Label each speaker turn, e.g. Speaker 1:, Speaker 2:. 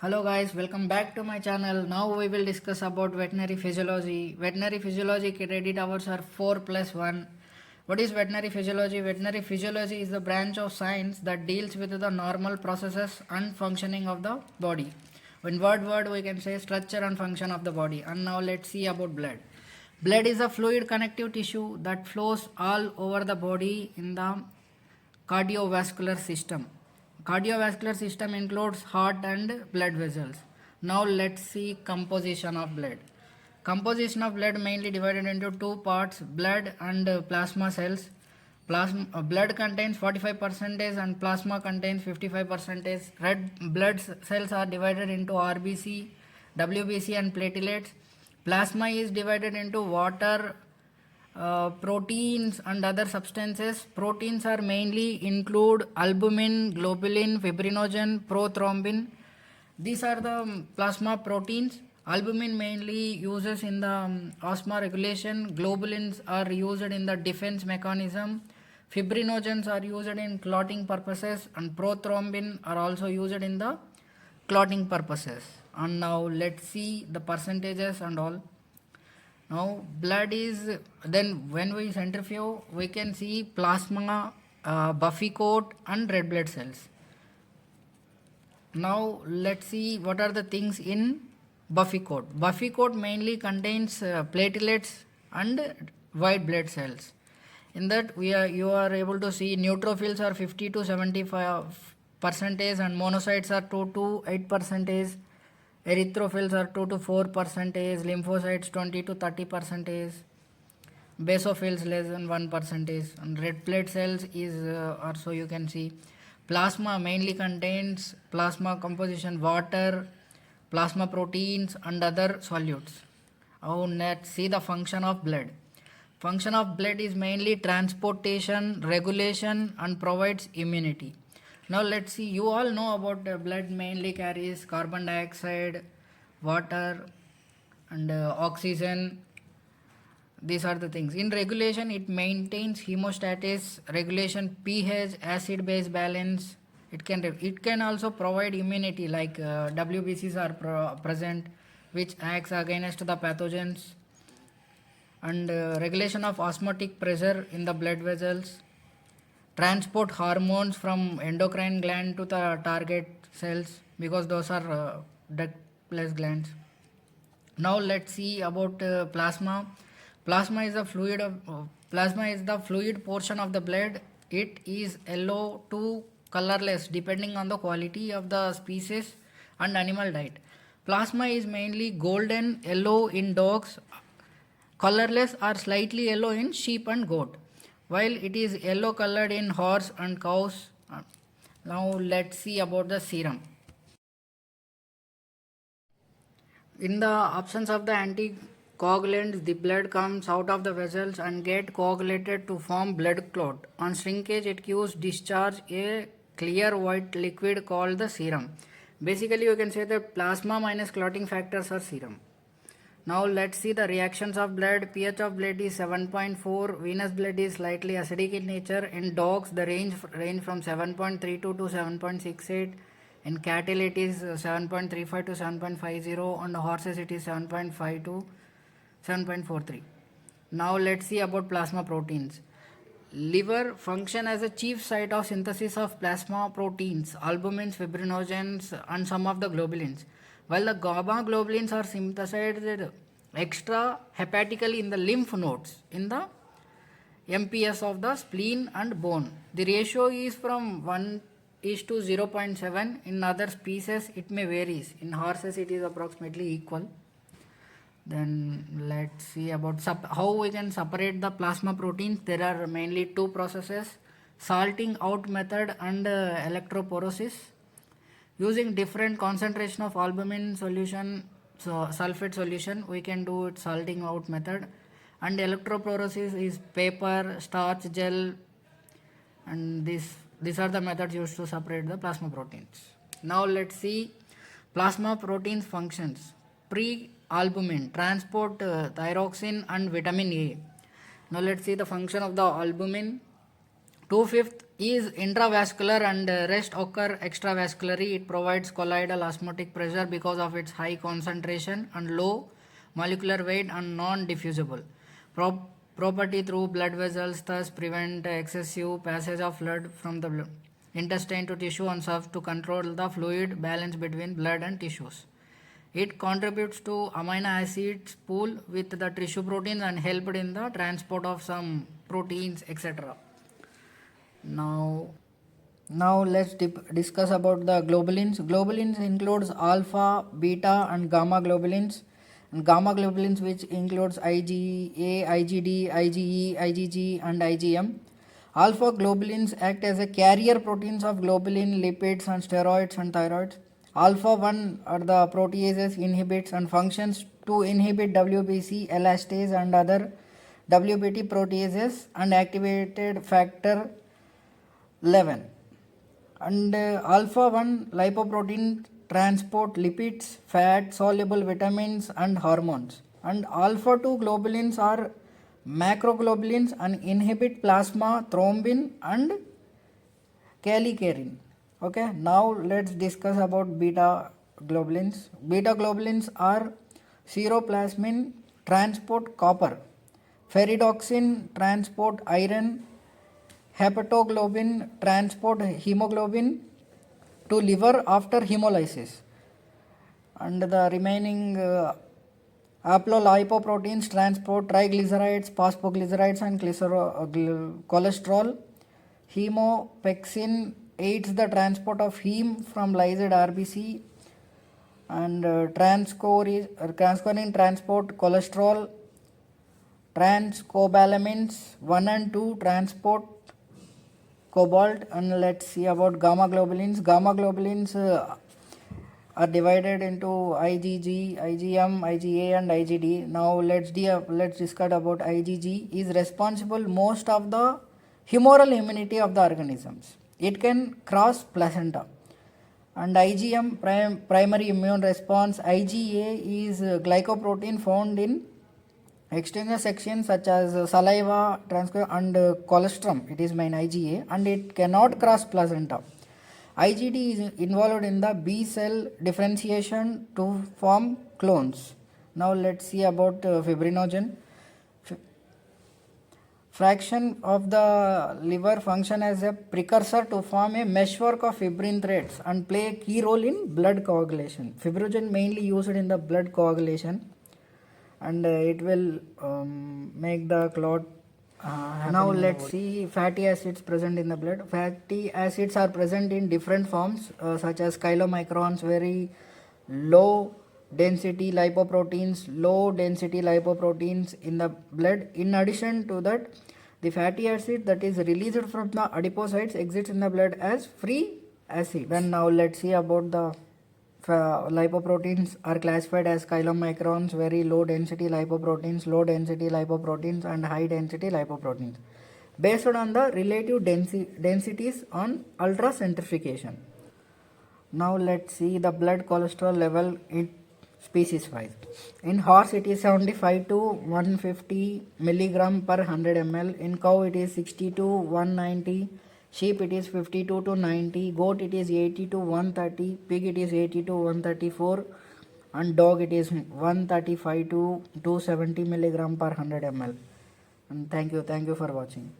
Speaker 1: Hello guys, welcome back to my channel. Now we will discuss about veterinary physiology. Veterinary physiology credit hours are 4 plus 1. What is veterinary physiology? Veterinary physiology is the branch of science that deals with the normal processes and functioning of the body. In word we can say structure and function of the body. And now let's see about blood. Blood is a fluid connective tissue that flows all over the body in the cardiovascular system. Cardiovascular system includes heart and blood vessels. Now let's see composition of blood. Composition of blood mainly divided into two parts, blood and plasma cells. Blood contains 45% and plasma contains 55%. Red blood cells are divided into RBC, WBC and platelets. Plasma is divided into water, proteins and other substances. Proteins are mainly include albumin, globulin, fibrinogen, prothrombin. These are the plasma proteins. Albumin mainly uses in the asthma regulation. Globulins are used in the defense mechanism. Fibrinogens are used in clotting purposes, and prothrombin are also used in the clotting purposes. And now let's see the percentages and all. Now blood is, then when we centrifuge we can see plasma, buffy coat and red blood cells. Now let's see what are the things in buffy coat. Buffy coat mainly contains platelets and white blood cells. In that you are able to see neutrophils are 50 to 75 percentage and monocytes are 2 to 8 percentage. Erythrophils are 2 to 4 percentage, lymphocytes 20 to 30 percentage, basophils less than 1 percentage, and red blood cells is also you can see. Plasma mainly contains plasma composition, water, plasma proteins and other solutes. Now let's see the function of blood. Function of blood is mainly transportation, regulation and provides immunity. Now let's see, you all know about blood mainly carries carbon dioxide, water and oxygen. These are the things. In regulation it maintains hemostasis, regulation pH, acid base balance. It can also provide immunity like WBCs are present which acts against the pathogens, and regulation of osmotic pressure in the blood vessels, transport hormones from endocrine gland to the target cells because those are ductless glands. Now let's see about plasma. Plasma is the fluid portion of the blood. It is yellow to colorless depending on the quality of the species and animal diet. Plasma is mainly golden yellow in dogs, colorless or slightly yellow in sheep and goat, while it is yellow colored in horse and cows. Now let's see about the serum. In the absence of the anticoagulants, the blood comes out of the vessels and get coagulated to form blood clot. On shrinkage, it gives discharge a clear white liquid called the serum. Basically, you can say that plasma minus clotting factors are serum. Now let's see the reactions of blood. pH of blood is 7.4. Venous blood is slightly acidic in nature. In dogs, the range from 7.32 to 7.68. In cattle, it is 7.35 to 7.50. On horses, it is 7.5 to 7.43. Now let's see about plasma proteins. Liver function as a chief site of synthesis of plasma proteins, albumins, fibrinogens, and some of the globulins. While the gamma globulins are synthesized extra hepatically in the lymph nodes, in the MPS of the spleen and bone. The ratio is from 1 is to 0.7. In other species, it may varies. In horses, it is approximately equal. Then let's see about how we can separate the plasma proteins. There are mainly two processes: salting out method and electrophoresis. Using different concentration of albumin solution, so sulfate solution, we can do it salting out method. And electrophoresis is paper, starch, gel, and these are the methods used to separate the plasma proteins. Now let's see plasma proteins functions. Pre-albumin, transport thyroxine and vitamin A. Now let's see the function of the albumin. 2/5 is intravascular and rest occur extravascularly. It provides colloidal osmotic pressure because of its high concentration and low molecular weight and non-diffusible property through blood vessels, thus prevent excessive passage of blood from the intestine to tissue and serve to control the fluid balance between blood and tissues. It contributes to amino acids pool with the tissue proteins and helped in the transport of some proteins, etc. Now let's discuss about the globulins. Globulins includes alpha, beta and gamma globulins. And gamma globulins which includes IgA, IgD, IgE, IgG and IgM. Alpha globulins act as a carrier proteins of globulin, lipids and steroids and thyroids. Alpha 1 are the proteases inhibits and functions to inhibit WBC, elastase and other WBT proteases and activated factor 11. And alpha 1 lipoprotein transport lipids, fat, soluble vitamins and hormones. And alpha 2 globulins are macroglobulins and inhibit plasma, thrombin and kallikrein. Okay, now let's discuss about beta globulins. Beta globulins are seroplasmin transport copper, ferredoxin transport iron, hepatoglobin transport hemoglobin to liver after hemolysis, and the remaining apolipoproteins transport triglycerides, phosphoglycerides and cholesterol. Hemopexin aids the transport of heme from lysed RBC, and transcorin transport cholesterol. Transcobalamins 1 and 2 transport cobalt. And let's see about gamma globulins. Gamma globulins are divided into IgG, IgM, IgA and IgD. Now let's discuss about IgG. Is responsible most of the humoral immunity of the organisms. It can cross placenta. And IgM primary immune response. IgA is glycoprotein found in external sections such as saliva, and colostrum. It is main IgA and it cannot cross placenta. IgD is involved in the B cell differentiation to form clones. Now let's see about fibrinogen. Fraction of the liver function as a precursor to form a meshwork of fibrin threads and play a key role in blood coagulation. Fibrinogen mainly used in the blood coagulation, and it will make the clot now let's see fatty acids present in the blood. Fatty acids are present in different forms such as chylomicrons, very low density lipoproteins, in the blood. In addition to that, the fatty acid that is released from the adipocytes exits in the blood as free acid. Then now let's see about the lipoproteins are classified as chylomicrons, very low density lipoproteins, and high density lipoproteins based on the relative densities on ultracentrifugation. Now let's see the blood cholesterol level in species wise. In horse it is 75 to 150 milligram per 100 ml. In cow it is 60 to 190. Sheep it is 52 to 90, goat it is 80 to 130, pig it is 80 to 134, and dog it is 135 to 270 milligram per 100 ml. And thank you for watching.